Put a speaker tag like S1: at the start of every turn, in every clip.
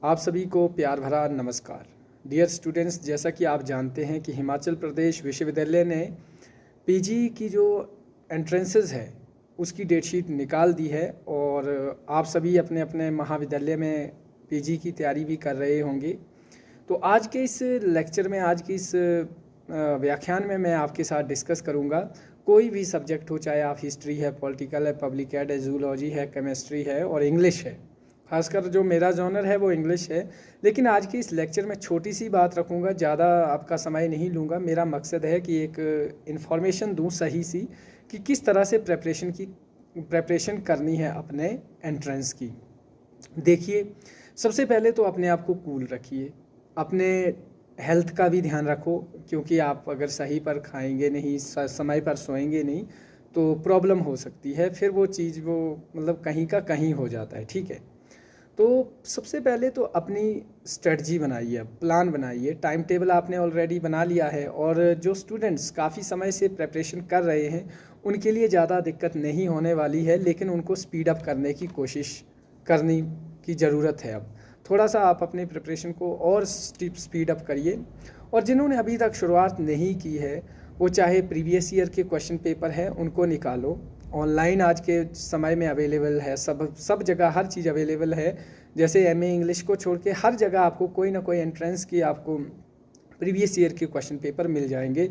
S1: आप सभी को प्यार भरा नमस्कार। डियर स्टूडेंट्स, जैसा कि आप जानते हैं कि हिमाचल प्रदेश विश्वविद्यालय ने पीजी की जो एंट्रेंसेस है उसकी डेटशीट निकाल दी है और आप सभी अपने अपने महाविद्यालय में पीजी की तैयारी भी कर रहे होंगे। तो आज के इस लेक्चर में, आज की इस व्याख्यान में मैं आपके साथ डिस्कस करूंगा कोई भी सब्जेक्ट हो, चाहे आप हिस्ट्री है, पॉलिटिकल है, पब्लिक एड है, जूलॉजी है, केमिस्ट्री है और इंग्लिश है। खासकर जो मेरा जॉनर है वो इंग्लिश है। लेकिन आज के इस लेक्चर में छोटी सी बात रखूँगा, ज़्यादा आपका समय नहीं लूँगा। मेरा मकसद है कि एक इन्फॉर्मेशन दूँ सही सी कि किस तरह से प्रेपरेशन करनी है अपने एंट्रेंस की। देखिए, सबसे पहले तो अपने आप को कूल रखिए, अपने हेल्थ का भी ध्यान रखो, क्योंकि आप अगर सही पर खाएंगे नहीं, समय पर सोएंगे नहीं तो प्रॉब्लम हो सकती है। फिर वो चीज़ वो मतलब कहीं का कहीं हो जाता है। ठीक है, तो सबसे पहले तो अपनी स्ट्रेटजी बनाइए, प्लान बनाइए। टाइम टेबल आपने ऑलरेडी बना लिया है और जो स्टूडेंट्स काफ़ी समय से प्रेपरेशन कर रहे हैं उनके लिए ज़्यादा दिक्कत नहीं होने वाली है, लेकिन उनको स्पीड अप करने की कोशिश करने की ज़रूरत है। अब थोड़ा सा आप अपने प्रिपरेशन को और स्पीड अप करिए। और जिन्होंने अभी तक शुरुआत नहीं की है, वो चाहे प्रीवियस ईयर के क्वेश्चन पेपर हैं उनको निकालो। ऑनलाइन आज के समय में अवेलेबल है, सब जगह हर चीज़ अवेलेबल है। जैसे एमए इंग्लिश को छोड़ के हर जगह आपको कोई ना कोई एंट्रेंस की आपको प्रीवियस ईयर के क्वेश्चन पेपर मिल जाएंगे।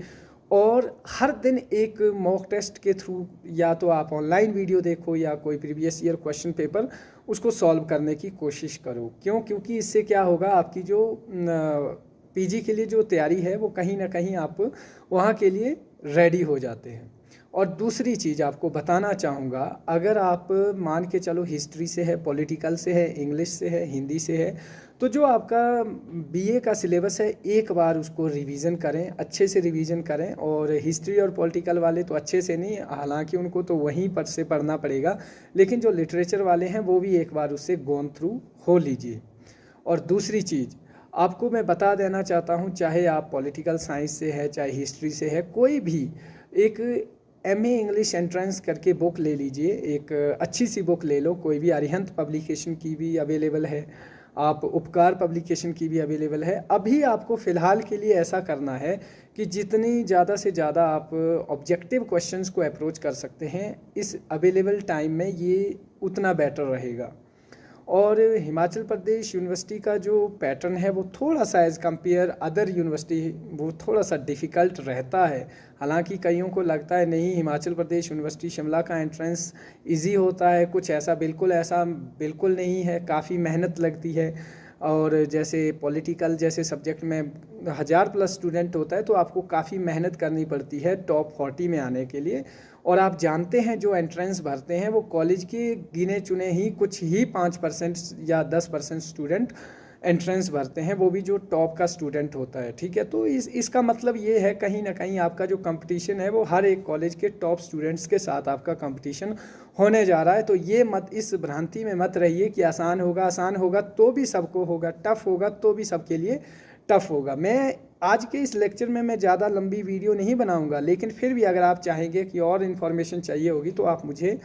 S1: और हर दिन एक मॉक टेस्ट के थ्रू या तो आप ऑनलाइन वीडियो देखो या कोई प्रीवियस ईयर क्वेश्चन पेपर उसको सॉल्व करने की कोशिश करो। क्योंकि इससे क्या होगा, आपकी जो पीजी के लिए जो तैयारी है वो कहीं ना कहीं आप वहाँ के लिए रेडी हो जाते हैं। और दूसरी चीज़ आपको बताना चाहूँगा, अगर आप मान के चलो हिस्ट्री से है, पॉलिटिकल से है, इंग्लिश से है, हिंदी से है, तो जो आपका बीए का सिलेबस है एक बार उसको रिवीजन करें, अच्छे से रिवीजन करें। और हिस्ट्री और पॉलिटिकल वाले तो अच्छे से नहीं, हालांकि उनको तो वहीं पर से पढ़ना पड़ेगा, लेकिन जो लिटरेचर वाले हैं वो भी एक बार उससे गोन थ्रू हो लीजिए। और दूसरी चीज़ आपको मैं बता देना चाहता हूँ, चाहे आप पॉलिटिकल साइंस से है, चाहे हिस्ट्री से है, कोई भी एक एमए इंग्लिश एंट्रेंस करके बुक ले लीजिए। एक अच्छी सी बुक ले लो, कोई भी अरिहंत पब्लिकेशन की भी अवेलेबल है, आप उपकार पब्लिकेशन की भी अवेलेबल है। अभी आपको फ़िलहाल के लिए ऐसा करना है कि जितनी ज़्यादा से ज़्यादा आप ऑब्जेक्टिव क्वेश्चंस को अप्रोच कर सकते हैं इस अवेलेबल टाइम में, ये उतना बेटर रहेगा। और हिमाचल प्रदेश यूनिवर्सिटी का जो पैटर्न है वो थोड़ा सा एज़ कंपेयर अदर यूनिवर्सिटी वो थोड़ा सा डिफ़िकल्ट रहता है। हालांकि कईयों को लगता है नहीं, हिमाचल प्रदेश यूनिवर्सिटी शिमला का एंट्रेंस इजी होता है, कुछ ऐसा बिल्कुल नहीं है, काफ़ी मेहनत लगती है। और जैसे पॉलिटिकल जैसे सब्जेक्ट में 1000+ स्टूडेंट होता है तो आपको काफ़ी मेहनत करनी पड़ती है टॉप 40 में आने के लिए। और आप जानते हैं जो एंट्रेंस भरते हैं वो कॉलेज के गिने चुने ही कुछ ही 5% या 10% स्टूडेंट एंट्रेंस भरते हैं, वो भी जो टॉप का स्टूडेंट होता है। ठीक है, तो इसका मतलब ये है कहीं ना कहीं आपका जो कंपटीशन है वो हर एक कॉलेज के टॉप स्टूडेंट्स के साथ आपका कंपटीशन होने जा रहा है। तो ये इस भ्रांति में मत रहिए कि आसान होगा तो भी सबको होगा, टफ होगा तो भी सबके लिए टफ होगा। मैं आज के इस लेक्चर में मैं ज़्यादा लंबी वीडियो नहीं बनाऊंगा, लेकिन फिर भी अगर आप चाहेंगे कि और इन्फॉर्मेशन चाहिए होगी तो आप मुझे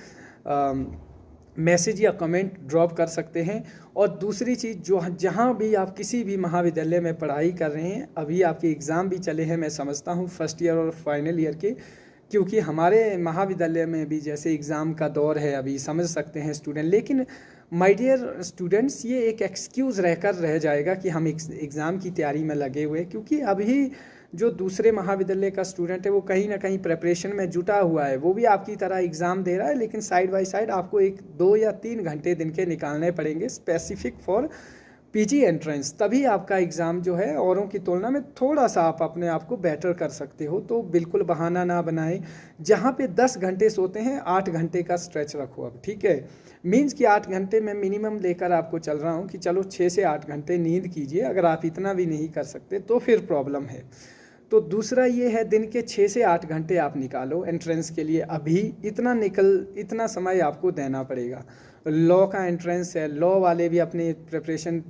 S1: मैसेज या कमेंट ड्रॉप कर सकते हैं। और दूसरी चीज़, जो जहाँ भी आप किसी भी महाविद्यालय में पढ़ाई कर रहे हैं, अभी आपके एग्ज़ाम भी चले हैं, मैं समझता हूँ फर्स्ट ईयर और फाइनल ईयर के, क्योंकि हमारे महाविद्यालय में भी जैसे एग्ज़ाम का दौर है अभी, समझ सकते हैं स्टूडेंट। लेकिन माय डियर स्टूडेंट्स, ये एक एक्सक्यूज़ रह जाएगा कि हम एग्ज़ाम की तैयारी में लगे हुए, क्योंकि अभी जो दूसरे महाविद्यालय का स्टूडेंट है वो कहीं ना कहीं प्रिपरेशन में जुटा हुआ है, वो भी आपकी तरह एग्ज़ाम दे रहा है, लेकिन साइड बाय साइड आपको 1, 2 या 3 घंटे दिन के निकालने पड़ेंगे स्पेसिफिक फॉर पीजी एंट्रेंस। तभी आपका एग्ज़ाम जो है औरों की तुलना में थोड़ा सा आप अपने आप को बेटर कर सकते हो। तो बिल्कुल बहाना ना बनाएं। जहाँ पे 10 घंटे सोते हैं 8 घंटे का स्ट्रेच रखो अब। ठीक है, मीन्स कि 8 घंटे मैं मिनिमम लेकर आपको चल रहा हूँ कि चलो 6 से 8 घंटे नींद कीजिए। अगर आप इतना भी नहीं कर सकते तो फिर प्रॉब्लम है। तो दूसरा ये है, दिन के 6 से 8 घंटे आप निकालो एंट्रेंस के लिए। अभी इतना समय आपको देना पड़ेगा। लॉ का एंट्रेंस है, लॉ वाले भी अपनी प्रिपरेशन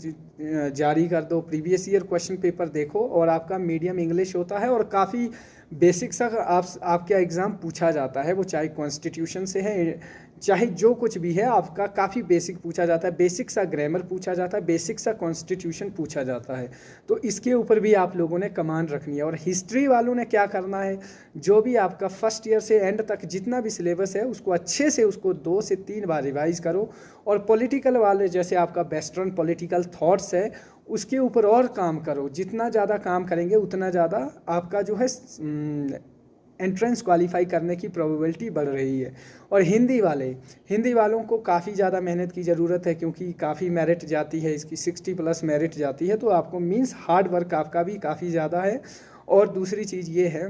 S1: जारी कर दो, प्रीवियस ईयर क्वेश्चन पेपर देखो। और आपका मीडियम इंग्लिश होता है और काफ़ी बेसिक सा आपका एग्ज़ाम पूछा जाता है, वो चाहे कॉन्स्टिट्यूशन से है, चाहे जो कुछ भी है आपका काफ़ी बेसिक पूछा जाता है, बेसिक सा ग्रामर पूछा जाता है, बेसिक सा कॉन्स्टिट्यूशन पूछा जाता है। तो इसके ऊपर भी आप लोगों ने कमांड रखनी है। और हिस्ट्री वालों ने क्या करना है, जो भी आपका फर्स्ट ईयर से एंड तक जितना भी सिलेबस है उसको अच्छे से उसको 2 से 3 बार रिवाइज करो। और पॉलिटिकल वाले जैसे आपका वेस्टर्न पॉलिटिकल थॉट्स है उसके ऊपर और काम करो। जितना ज़्यादा काम करेंगे उतना ज़्यादा आपका जो है एंट्रेंस क्वालिफाई करने की प्रोबेबिलिटी बढ़ रही है। और हिंदी वालों को काफ़ी ज़्यादा मेहनत की ज़रूरत है, क्योंकि काफ़ी मेरिट जाती है इसकी, 60+ मेरिट जाती है। तो आपको मीन्स हार्ड वर्क आपका भी काफ़ी ज़्यादा है। और दूसरी चीज़ ये है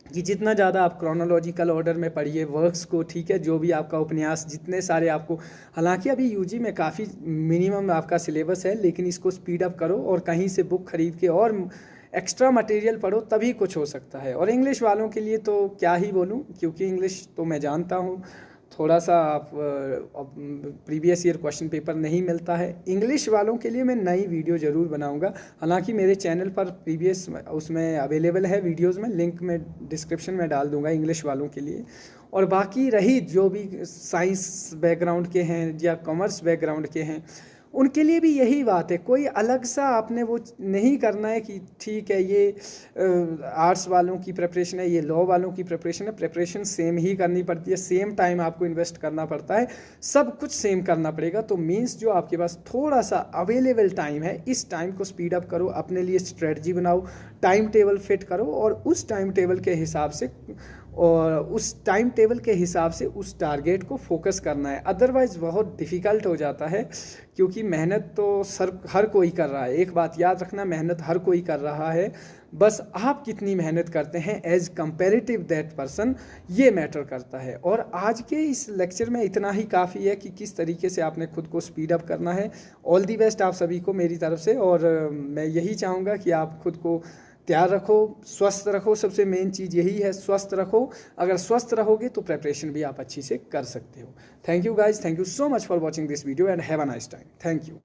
S1: कि जितना ज़्यादा आप क्रोनोलॉजिकल ऑर्डर में पढ़िए वर्क्स को, ठीक है, जो भी आपका उपन्यास जितने सारे आपको, हालांकि अभी यूजी में काफ़ी मिनिमम आपका सिलेबस है, लेकिन इसको स्पीड अप करो और कहीं से बुक खरीद के और एक्स्ट्रा मटेरियल पढ़ो, तभी कुछ हो सकता है। और इंग्लिश वालों के लिए तो क्या ही बोलूं, क्योंकि इंग्लिश तो मैं जानता हूं थोड़ा सा प्रीवियस ईयर क्वेश्चन पेपर नहीं मिलता है। इंग्लिश वालों के लिए मैं नई वीडियो ज़रूर बनाऊंगा, हालांकि मेरे चैनल पर प्रीवियस उसमें अवेलेबल है वीडियोस में, लिंक में डिस्क्रिप्शन में डाल दूंगा इंग्लिश वालों के लिए। और बाकी रही जो भी साइंस बैकग्राउंड के हैं या कॉमर्स बैकग्राउंड के हैं, उनके लिए भी यही बात है। कोई अलग सा आपने वो नहीं करना है कि ठीक है ये आर्ट्स वालों की प्रिपरेशन है, ये लॉ वालों की प्रिपरेशन है। प्रिपरेशन सेम ही करनी पड़ती है, सेम टाइम आपको इन्वेस्ट करना पड़ता है, सब कुछ सेम करना पड़ेगा। तो मीन्स जो आपके पास थोड़ा सा अवेलेबल टाइम है, इस टाइम को स्पीड अप करो, अपने लिए स्ट्रेटजी बनाओ, टाइम टेबल फिट करो और उस टाइम टेबल के हिसाब से उस टारगेट को फोकस करना है। अदरवाइज बहुत डिफ़िकल्ट हो जाता है, क्योंकि मेहनत तो हर कोई कर रहा है। एक बात याद रखना, मेहनत हर कोई कर रहा है, बस आप कितनी मेहनत करते हैं एज कंपेरेटिव दैट पर्सन, ये मैटर करता है। और आज के इस लेक्चर में इतना ही काफ़ी है कि किस तरीके से आपने खुद को स्पीड अप करना है। ऑल दी बेस्ट आप सभी को मेरी तरफ से। और मैं यही चाहूँगा कि आप खुद को तैयार रखो, स्वस्थ रखो, सबसे मेन चीज़ यही है, स्वस्थ रखो। अगर स्वस्थ रहोगे तो प्रिपरेशन भी आप अच्छी से कर सकते हो। Thank you guys, thank you so much for watching this video and have a nice time. Thank you.